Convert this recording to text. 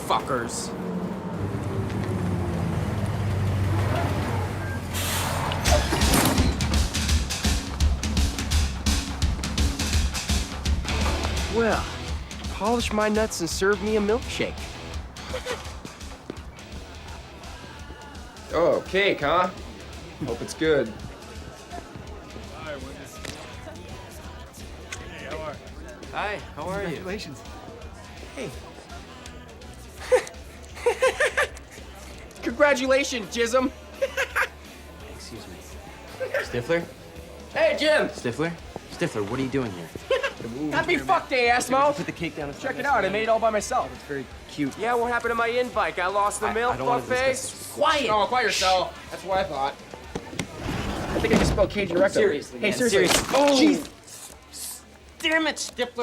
fuckers. Well, polish my nuts and serve me a milkshake. Oh, cake, huh? Hope it's good. Hi, how are you? Congratulations. Hey. Congratulations, Jism. Excuse me. Stiffler? Hey, Jim. Stiffler? Stiffler, what are you doing here? Happy fuck day, ass mouth. Put the cake down. Check it out. I made it all by myself. It's very cute. Yeah, what happened to my invite? Got lost in the mail, I don't want to fuckface? discuss this. Quiet. Oh, quiet yourself. That's what I thought. I think I just spelled Cajun recto. Seriously, Hey, man, seriously. seriously. Oh, jeez. Damn it, Stiffler!